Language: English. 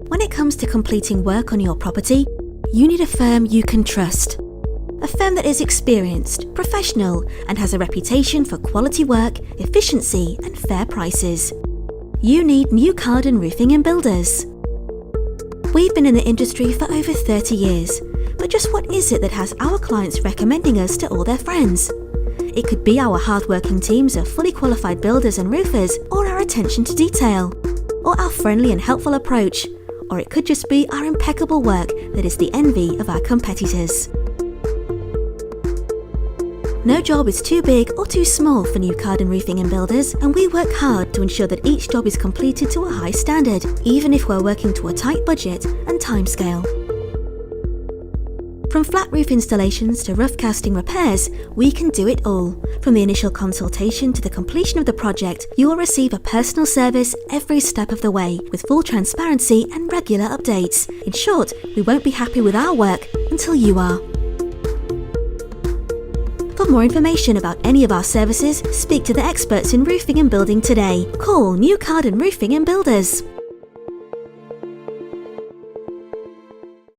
When it comes to completing work on your property, you need a firm you can trust. A firm that is experienced, professional, and has a reputation for quality work, efficiency, and fair prices. You need New Carden Roofing and Builders. We've been in the industry for over 30 years, but just what is it that has our clients recommending us to all their friends? It could be our hard-working teams of fully qualified builders and roofers, or our attention to detail, or our friendly and helpful approach, or it could just be our impeccable work that is the envy of our competitors. No job is too big or too small for New Carden Roofing and Builders, and we work hard to ensure that each job is completed to a high standard, even if we're working to a tight budget and timescale. From flat roof installations to rough casting repairs, we can do it all. From the initial consultation to the completion of the project, you will receive a personal service every step of the way, with full transparency and regular updates. In short, we won't be happy with our work until you are. For more information about any of our services, speak to the experts in roofing and building today. Call New Carden Roofing and Builders.